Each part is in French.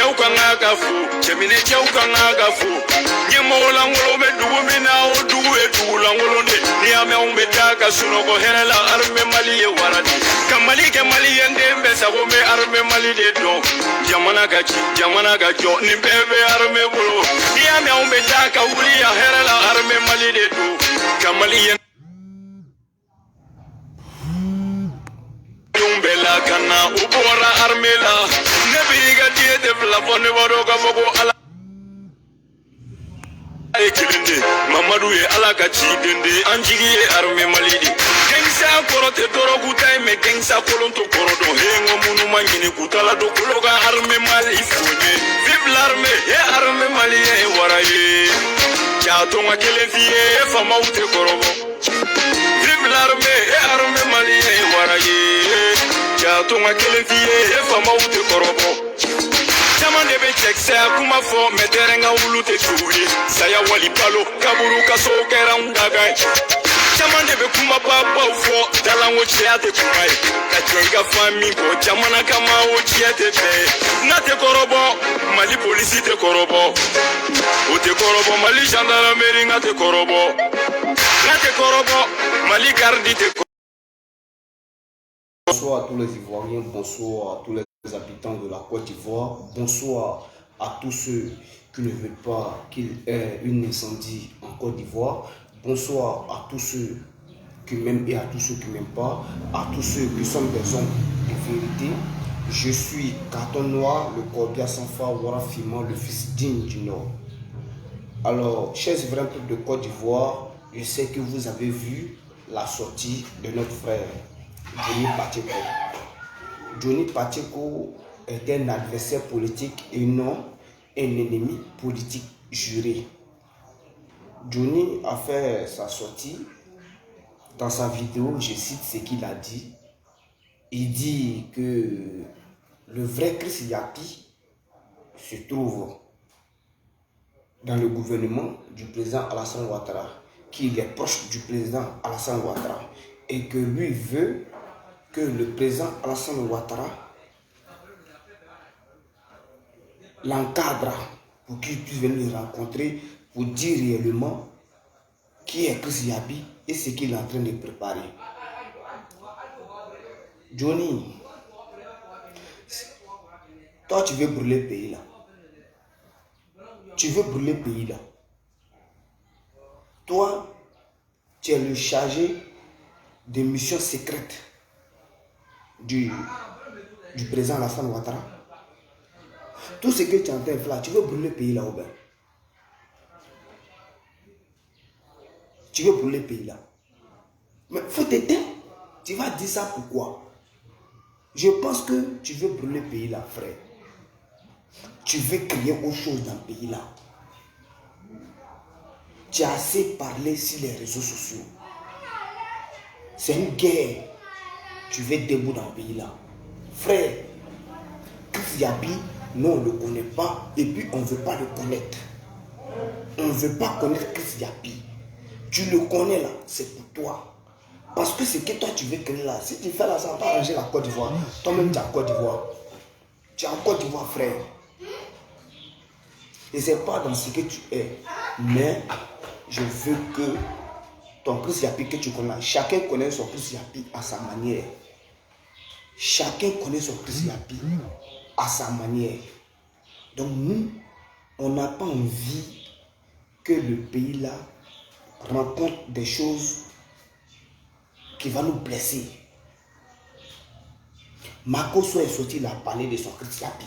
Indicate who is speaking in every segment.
Speaker 1: Chaukangaga fu, Chemine Chaukangaga fu. Nyemola ngolo dumina o duwe dulangolonde. Niame umbetaka sunoko herela arme mali ye waradi. Kamali ke mali yende sabome arme mali de do. Jamana gacho ni bebe arme bolo. Niame umbetaka ulia herela arme mali de do. Kamali yende umbela kana ubora armela. Nebiga die de flafone waroga mogo ala. Ekilinde Mamadou ye alaka chidende anjigi ye arme malidi gengsa korote doro gutai me gengsa kolonto korodo hengo munu mangini kutala do kologa arme mali fonye vive l'armée ye arme mali ye waraye chato ngakele fie fama ute korobo vive l'armée ye arme mali ye waraye chato ngakele fie fama ute korobo Chaman de bechek saya kuma fo meterenga ulute tuwi saya wali palo kaburu kaso kera undagai Chaman de be kuma baba fo dalango chiate kumai kachega fami ko chamana kama o chiate be na te korobo mali polisi te korobo o te korobo mali gendarmerie nga te korobo na te korobo mali gardi te korobo.
Speaker 2: Bonsoir à tous les Ivoiriens, bonsoir à tous les habitants de la Côte d'Ivoire, bonsoir à tous ceux qui ne veulent pas qu'il y ait une incendie en Côte d'Ivoire, bonsoir à tous ceux qui m'aiment et à tous ceux qui ne m'aiment pas, à tous ceux qui sont des hommes de vérité. Je suis Carton Noir, le cordia sans phare, Warafima, le fils digne du Nord. Alors, chers vrais peuples de Côte d'Ivoire, je sais que vous avez vu la sortie de notre frère Johnny Pacheco. Johnny Pacheco est un adversaire politique et non un ennemi politique juré. Johnny a fait sa sortie. Dans sa vidéo, je cite ce qu'il a dit. Il dit que le vrai Chris Yapi se trouve dans le gouvernement du président Alassane Ouattara, qu'il est proche du président Alassane Ouattara et que lui veut que le président Alassane Ouattara l'encadre pour qu'il puisse venir le rencontrer pour dire réellement qui est Chris Yapi et ce qu'il est en train de préparer. Johnny, toi tu veux brûler le pays là. Tu veux brûler le pays là. Toi, tu es le chargé des missions secrètes du président Alassane Ouattara. Tout ce que tu es en train de faire, tu veux brûler le pays là, Aubin. Tu veux brûler le pays là. Mais il faut t'éteindre. Tu vas dire ça pourquoi? Je pense que tu veux brûler le pays là, frère. Tu veux créer autre chose dans le pays là. Tu as assez parlé sur les réseaux sociaux. C'est une guerre. Tu veux debout dans le pays là. Frère, Chris Yapi, nous on ne le connaît pas et puis on ne veut pas le connaître. On ne veut pas connaître Chris Yapi. Tu le connais là, c'est pour toi. Parce que c'est que toi tu veux créer là. Si tu fais là, ça va pas arranger la Côte d'Ivoire. Toi-même tu es en Côte d'Ivoire. Tu es en Côte d'Ivoire, frère. Et c'est pas dans ce que tu es. Mais je veux que ton Chris Yapi que tu connais, chacun connaît son Chris Yapi à sa manière. Chacun connaît son Chris Yapi à sa manière. Donc nous, on n'a pas envie que le pays là rencontre des choses qui vont nous blesser. Makosso est sorti, il a parlé de son Chris Yapi.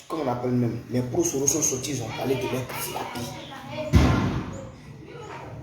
Speaker 2: Comment on appelle même, les pro-Soros sont sortis, ils ont parlé de leur Chris Yapi.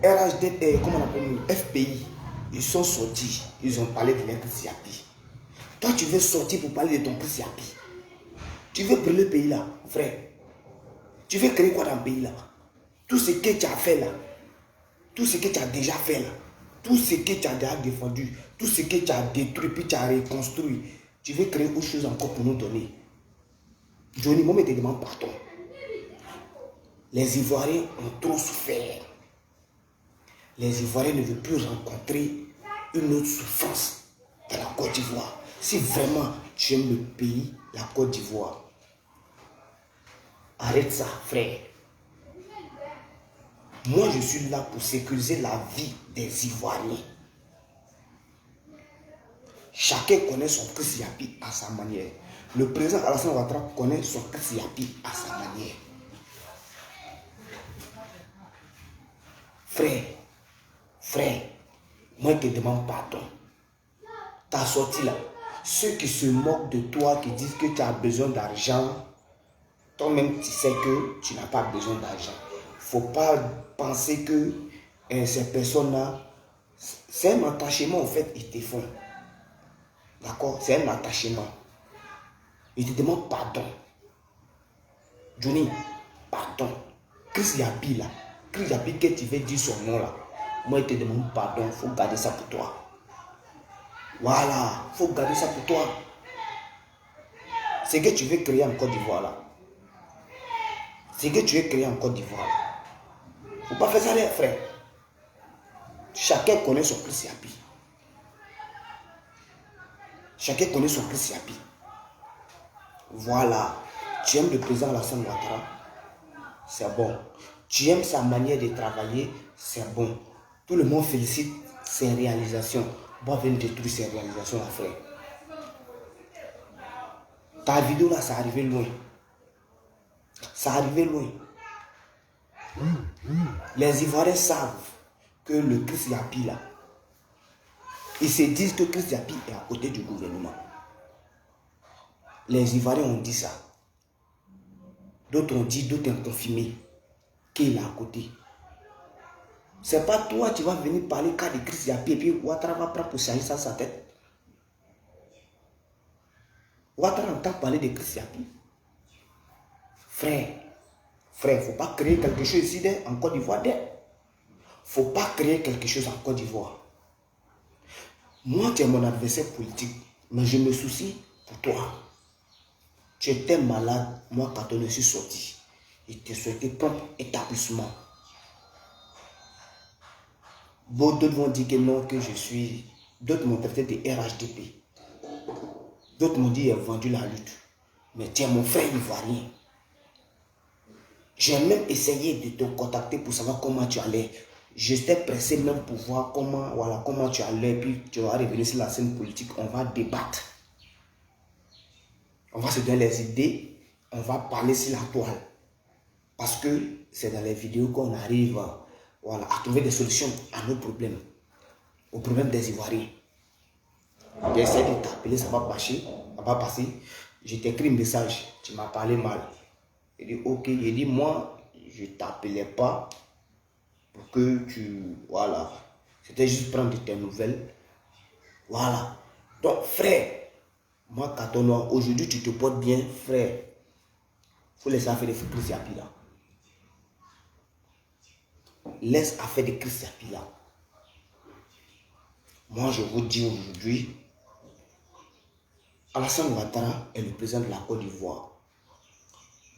Speaker 2: RHD, comment on appelle même, FPI, ils sont sortis, ils ont parlé de leur Chris Yapi. Toi, tu veux sortir pour parler de ton Chris Yapi. Tu veux brûler le pays là, frère. Tu veux créer quoi dans le pays là? Tout ce que tu as fait là, tout ce que tu as déjà fait là, tout ce que tu as déjà défendu, tout ce que tu as détruit, puis tu as reconstruit, tu veux créer autre chose encore pour nous donner. Johnny, moi, je te demande pardon. Les Ivoiriens ont trop souffert. Les Ivoiriens ne veulent plus rencontrer une autre souffrance de la Côte d'Ivoire. Si vraiment tu aimes le pays, la Côte d'Ivoire, arrête ça, frère. Moi, je suis là pour sécuriser la vie des Ivoiriens. Chacun connaît son Chris Yapi à sa manière. Le président Alassane Ouattara connaît son Chris Yapi à sa manière. Frère, moi je te demande pardon. Ta sortie là, ceux qui se moquent de toi, qui disent que tu as besoin d'argent, toi-même tu sais que tu n'as pas besoin d'argent. Il ne faut pas penser que ces personnes-là, c'est un attachement en fait, ils te font. D'accord? C'est un attachement. Ils te demandent pardon. Johnny, pardon. Chris Yapi là, Chris Yapi que tu veux dire son nom là, moi il te demande pardon, il faut garder ça pour toi. Voilà, il faut garder ça pour toi. C'est que tu veux créer en Côte d'Ivoire là. C'est que tu veux créer en Côte d'Ivoire là. Faut pas faire ça les frères. Chacun connaît son Chris Yapi. Chacun connaît son Chris Yapi. Voilà. Tu aimes le président Alassane Ouattara, c'est bon. Tu aimes sa manière de travailler, c'est bon. Tout le monde félicite ses réalisations. Bon, venir détruire ses réalisations, là, frère. Ta vidéo là, ça arrivé loin. Ça arrivé loin. Les Ivoiriens savent que le Chris Yapi là, ils se disent que Chris Yapi est à côté du gouvernement. Les Ivoiriens ont dit ça. D'autres ont dit, d'autres ont confirmé qu'il est à côté. C'est pas toi qui vas venir parler cas de Chris Yapi et puis Ouattara va prendre pour changer ça sa tête. Ouattara entend parler de Chris Yapi. Frère, il ne faut pas créer quelque chose ici en Côte d'Ivoire. Il ne faut pas créer quelque chose en Côte d'Ivoire. Moi, tu es mon adversaire politique, mais je me soucie pour toi. Tu étais malade, moi, quand on suis sorti, il te souhaitait prompt établissement. D'autres vont dire que non, que je suis. D'autres m'ont traité de RHDP. D'autres m'ont dit qu'il a vendu la lutte. Mais tu es mon frère ivoirien. J'ai même essayé de te contacter pour savoir comment tu allais. J'étais pressé même pour voir comment tu allais. Puis tu vas revenir sur la scène politique. On va débattre. On va se donner les idées. On va parler sur la toile. Parce que c'est dans les vidéos qu'on arrive à trouver des solutions à nos problèmes. Aux problèmes des Ivoiriens. J'essaie de t'appeler, ça va passer. Je t'écris un message. Tu m'as parlé mal. Il dit ok. Il dit moi, je ne t'appelais pas pour que tu... Voilà. C'était juste prendre tes nouvelles. Voilà. Donc frère, moi Katonoa, aujourd'hui tu te portes bien, frère. Il faut laisser faire des Chris Yapi là. Laisse affaire de Chris Yapi là. Moi je vous dis aujourd'hui, Alassane Ouattara est le président de la Côte d'Ivoire.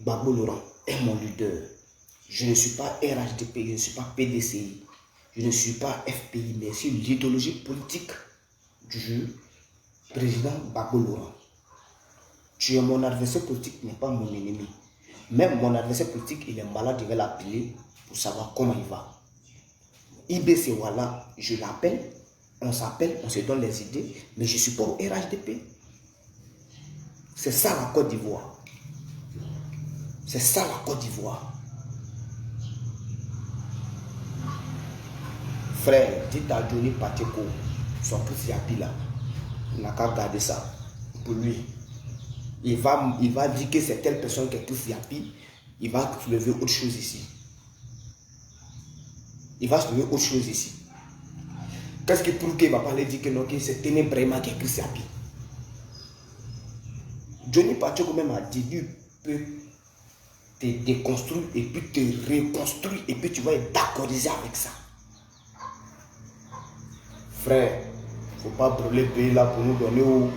Speaker 2: Gbagbo Laurent est mon leader. Je ne suis pas RHDP, je ne suis pas PDCI, je ne suis pas FPI, mais c'est l'idéologie politique du président Gbagbo Laurent. Tu es mon adversaire politique, n'est pas mon ennemi. Même mon adversaire politique, il est malade, je vais l'appeler pour savoir comment il va. IBC, voilà, je l'appelle, on s'appelle, on se donne les idées, mais je suis pas au RHDP. C'est ça la Côte d'Ivoire. C'est ça la Côte d'Ivoire. Frère, dites à Johnny Pacheco, son Chris Yapi là, il n'a qu'à garder ça pour lui. Il va dire que c'est telle personne qui est Chris Yapi, il va soulever autre chose ici. Il va soulever autre chose ici. Qu'est-ce qui prouve qu'il ne va pas aller dire que non, que c'est Ténébrema qui est Chris Yapi? Johnny Pacheco même a dit, il peut te déconstruire et puis te reconstruire et puis tu vas être d'accordiser avec ça. Frère, il ne faut pas brûler le pays là pour nous donner où.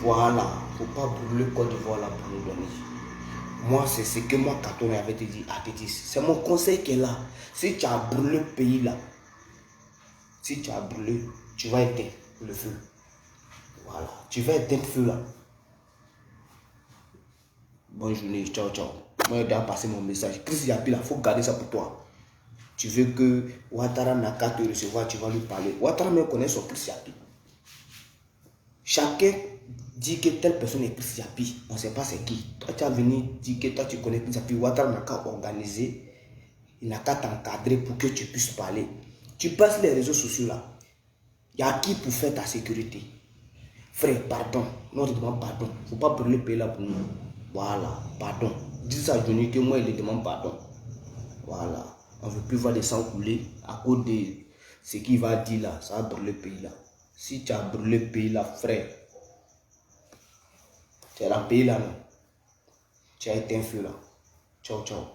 Speaker 2: Voilà, il ne faut pas brûler le Côte d'Ivoire là pour nous donner. Moi, c'est ce que moi, Katon avait dit à Tétis. C'est mon conseil qui est là. Si tu as brûlé le pays là, si tu as brûlé, tu vas éteindre le feu. Voilà. Tu vas éteindre feu là. Bonne journée, ciao, ciao. Moi, je dois passer mon message. Chris Yapi, il faut garder ça pour toi. Tu veux que Ouattara n'a qu'à te recevoir, tu vas lui parler. Ouattara me connaît son Chris Yapi. Chacun dit que telle personne est Chris Yapi. On ne sait pas c'est qui. Toi, tu as venu dire que toi, tu connais Chris Yapi. Ouattara n'a qu'à organiser. Il n'a qu'à t'encadrer pour que tu puisses parler. Tu passes les réseaux sociaux là. Il y a qui pour faire ta sécurité? Frère, pardon. Non, je demande pardon. Il ne faut pas brûler le pays là pour nous. Voilà, pardon. Dis ça à Johnny que moi, il lui demande pardon. Voilà. On ne veut plus voir des sangs couler à cause de ce qu'il va dire là. Ça va brûler le pays là. Si tu as brûlé le pays là, frère, tu as la pays là, non? Tu as été un feu là. Ciao, ciao.